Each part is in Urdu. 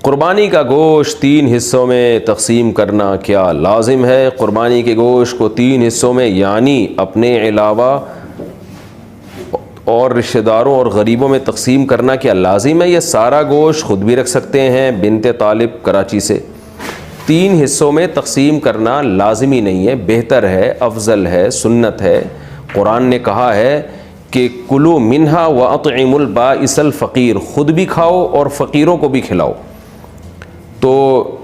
قربانی کا گوشت 3 حصوں میں تقسیم کرنا کیا لازم ہے؟ قربانی کے گوشت کو 3 حصوں میں یعنی اپنے علاوہ اور رشتہ داروں اور غریبوں میں تقسیم کرنا کیا لازم ہے؟ یہ سارا گوشت خود بھی رکھ سکتے ہیں؟ بنت طالب کراچی سے۔ 3 حصوں میں تقسیم کرنا لازمی نہیں ہے، بہتر ہے، افضل ہے، سنت ہے۔ قرآن نے کہا ہے کہ کلوا منہا واطعموا البائس الفقیر، خود بھی کھاؤ اور فقیروں کو بھی کھلاؤ۔ تو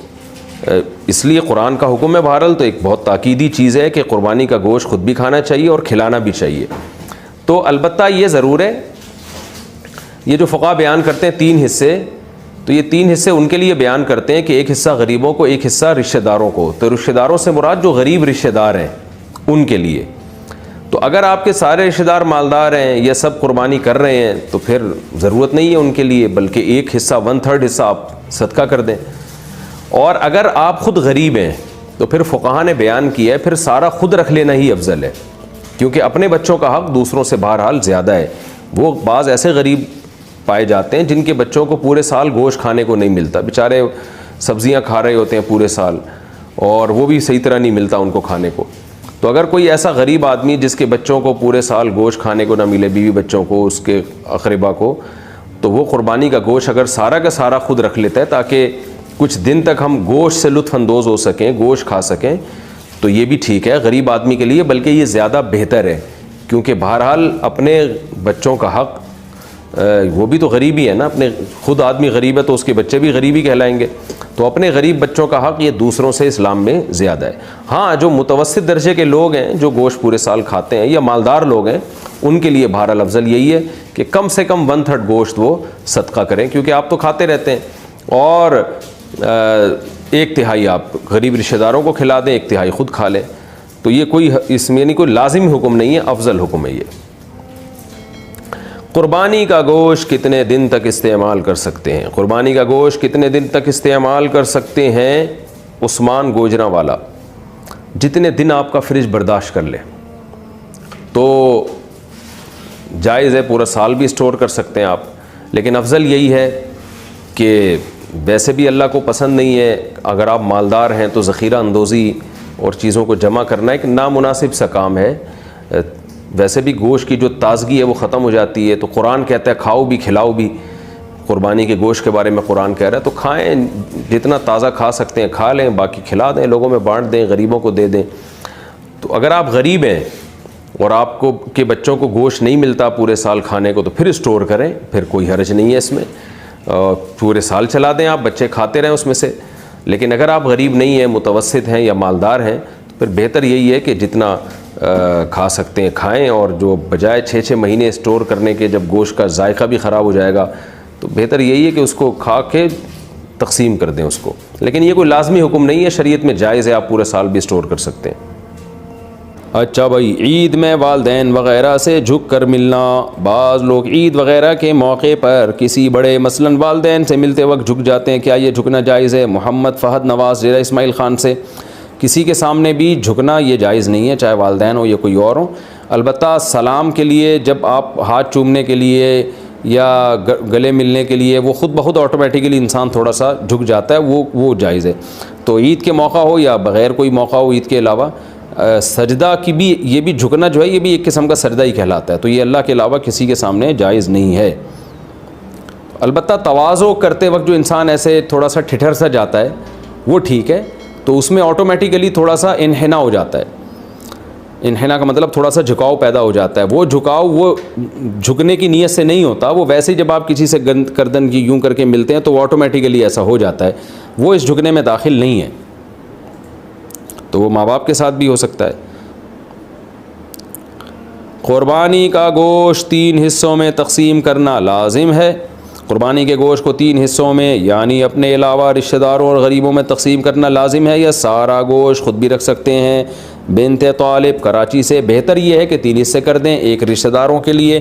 اس لیے قرآن کا حکم ہے بہرحال، تو ایک بہت تاکیدی چیز ہے کہ قربانی کا گوشت خود بھی کھانا چاہیے اور کھلانا بھی چاہیے۔ تو البتہ یہ ضرور ہے، یہ جو فقہا بیان کرتے ہیں 3 حصے، تو یہ 3 حصے ان کے لیے بیان کرتے ہیں کہ ایک حصہ غریبوں کو، ایک حصہ رشتہ داروں کو۔ تو رشتہ داروں سے مراد جو غریب رشتہ دار ہیں ان کے لیے۔ تو اگر آپ کے سارے رشتہ دار مالدار ہیں، یہ سب قربانی کر رہے ہیں، تو پھر ضرورت نہیں ہے ان کے لیے، بلکہ ایک حصہ 1/3 حصہ آپ صدقہ کر دیں۔ اور اگر آپ خود غریب ہیں تو پھر فقہا نے بیان کیا ہے پھر سارا خود رکھ لینا ہی افضل ہے، کیونکہ اپنے بچوں کا حق دوسروں سے بہرحال زیادہ ہے۔ وہ بعض ایسے غریب پائے جاتے ہیں جن کے بچوں کو پورے سال گوشت کھانے کو نہیں ملتا، بیچارے سبزیاں کھا رہے ہوتے ہیں پورے سال اور وہ بھی صحیح طرح نہیں ملتا ان کو کھانے کو۔ تو اگر کوئی ایسا غریب آدمی جس کے بچوں کو پورے سال گوشت کھانے کو نہ ملے، بیوی بچوں کو، اس کے اقربا کو، تو وہ قربانی کا گوشت اگر سارا کا سارا خود رکھ لیتا ہے تاکہ کچھ دن تک ہم گوشت سے لطف اندوز ہو سکیں، گوشت کھا سکیں، تو یہ بھی ٹھیک ہے غریب آدمی کے لیے، بلکہ یہ زیادہ بہتر ہے، کیونکہ بہرحال اپنے بچوں کا حق، وہ بھی تو غریب ہی ہے نا، اپنے خود آدمی غریب ہے تو اس کے بچے بھی غریبی کہلائیں گے، تو اپنے غریب بچوں کا حق یہ دوسروں سے اسلام میں زیادہ ہے۔ ہاں جو متوسط درجے کے لوگ ہیں جو گوشت پورے سال کھاتے ہیں یا مالدار لوگ ہیں، ان کے لیے بہرحال افضل یہی ہے کہ کم سے کم 1/3 گوشت وہ صدقہ کریں، کیونکہ آپ تو کھاتے رہتے ہیں، اور 1/3 آپ غریب رشتہ داروں کو کھلا دیں، 1/3 خود کھا لیں۔ تو یہ کوئی اس میں یعنی کوئی لازمی حکم نہیں ہے، افضل حکم ہے یہ۔ قربانی کا گوشت کتنے دن تک استعمال کر سکتے ہیں؟ قربانی کا گوشت کتنے دن تک استعمال کر سکتے ہیں؟ عثمان گوجرا والا، جتنے دن آپ کا فریج برداشت کر لے تو جائز ہے، پورا سال بھی اسٹور کر سکتے ہیں آپ، لیکن افضل یہی ہے کہ ویسے بھی اللہ کو پسند نہیں ہے، اگر آپ مالدار ہیں تو ذخیرہ اندوزی اور چیزوں کو جمع کرنا ایک نامناسب سا کام ہے۔ ویسے بھی گوشت کی جو تازگی ہے وہ ختم ہو جاتی ہے، تو قرآن کہتا ہے کھاؤ بھی کھلاؤ بھی، قربانی کے گوشت کے بارے میں قرآن کہہ رہا ہے، تو کھائیں، جتنا تازہ کھا سکتے ہیں کھا لیں، باقی کھلا دیں، لوگوں میں بانٹ دیں، غریبوں کو دے دیں۔ تو اگر آپ غریب ہیں اور آپ کو کے بچوں کو گوشت نہیں ملتا پورے سال کھانے کو، تو پھر اسٹور کریں، پھر کوئی حرج نہیں ہے اس میں، پورے سال چلا دیں، آپ بچے کھاتے رہیں اس میں سے۔ لیکن اگر آپ غریب نہیں ہیں، متوسط ہیں یا مالدار ہیں، تو پھر بہتر یہی ہے کہ جتنا کھا سکتے ہیں کھائیں، اور جو بجائے 6 مہینے اسٹور کرنے کے جب گوشت کا ذائقہ بھی خراب ہو جائے گا، تو بہتر یہی ہے کہ اس کو کھا کے تقسیم کر دیں اس کو۔ لیکن یہ کوئی لازمی حکم نہیں ہے، شریعت میں جائز ہے، آپ پورے سال بھی اسٹور کر سکتے ہیں۔ اچھا بھائی، عید میں والدین وغیرہ سے جھک کر ملنا، بعض لوگ عید وغیرہ کے موقع پر کسی بڑے مثلاً والدین سے ملتے وقت جھک جاتے ہیں، کیا یہ جھکنا جائز ہے؟ محمد فہد نواز ڈیرہ اسماعیل خان سے۔ کسی کے سامنے بھی جھکنا یہ جائز نہیں ہے، چاہے والدین ہو یا کوئی اور ہو۔ البتہ سلام کے لیے جب آپ ہاتھ چومنے کے لیے یا گلے ملنے کے لیے وہ خود بخود آٹومیٹیکلی انسان تھوڑا سا جھک جاتا ہے، وہ جائز ہے۔ تو عید کے موقع ہو یا بغیر کوئی موقع ہو عید کے علاوہ، سجدہ کی بھی یہ بھی جھکنا جو ہے یہ بھی ایک قسم کا سجدہ ہی کہلاتا ہے، تو یہ اللہ کے علاوہ کسی کے سامنے جائز نہیں ہے۔ البتہ تواضع کرتے وقت جو انسان ایسے تھوڑا سا ٹھٹھر سا جاتا ہے وہ ٹھیک ہے، تو اس میں آٹومیٹیکلی تھوڑا سا انحنا ہو جاتا ہے۔ انحنا کا مطلب تھوڑا سا جھکاؤ پیدا ہو جاتا ہے، وہ جھکاؤ وہ جھکنے کی نیت سے نہیں ہوتا، وہ ویسے ہی جب آپ کسی سے گردن کی یوں کر کے ملتے ہیں تو وہ آٹومیٹیکلی ایسا ہو جاتا ہے، وہ اس جھکنے میں داخل نہیں ہے۔ تو وہ ماں باپ کے ساتھ بھی ہو سکتا ہے۔ قربانی کا گوشت 3 حصوں میں تقسیم کرنا لازم ہے۔ قربانی کے گوشت کو 3 حصوں میں یعنی اپنے علاوہ رشتہ داروں اور غریبوں میں تقسیم کرنا لازم ہے، یا سارا گوشت خود بھی رکھ سکتے ہیں؟ بنت طالب کراچی سے۔ بہتر یہ ہے کہ 3 حصے کر دیں، ایک رشتہ داروں کے لیے،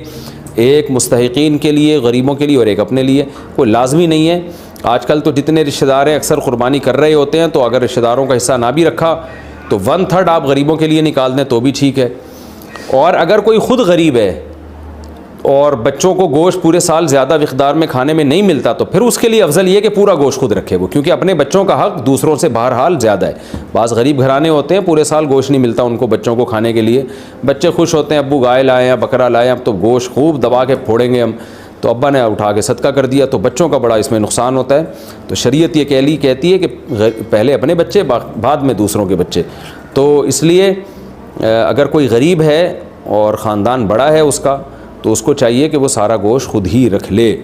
ایک مستحقین کے لیے، غریبوں کے لیے، اور ایک اپنے لیے۔ کوئی لازمی نہیں ہے۔ آج کل تو جتنے رشتہ دار ہیں اکثر قربانی کر رہے ہوتے ہیں، تو اگر رشتہ داروں کا حصہ نہ بھی رکھا تو 1/3 آپ غریبوں کے لیے نکال دیں تو بھی ٹھیک ہے۔ اور اگر کوئی خود غریب ہے اور بچوں کو گوشت پورے سال زیادہ مقدار میں کھانے میں نہیں ملتا تو پھر اس کے لیے افضل یہ کہ پورا گوشت خود رکھے وہ، کیونکہ اپنے بچوں کا حق دوسروں سے بہرحال زیادہ ہے۔ بعض غریب گھرانے ہوتے ہیں پورے سال گوشت نہیں ملتا ان کو بچوں کو کھانے کے لیے، بچے خوش ہوتے ہیں ابو گائے لائے ہیں بکرا لائے ہیں اب تو گوشت خوب دبا کے پھوڑیں گے ہم، تو ابا نے اٹھا کے صدقہ کر دیا، تو بچوں کا بڑا اس میں نقصان ہوتا ہے۔ تو شریعت یہ کہتی ہے کہ پہلے اپنے بچے بعد میں دوسروں کے بچے۔ تو اس لیے اگر کوئی غریب ہے اور خاندان بڑا ہے اس کا، تو اس کو چاہیے کہ وہ سارا گوشت خود ہی رکھ لے۔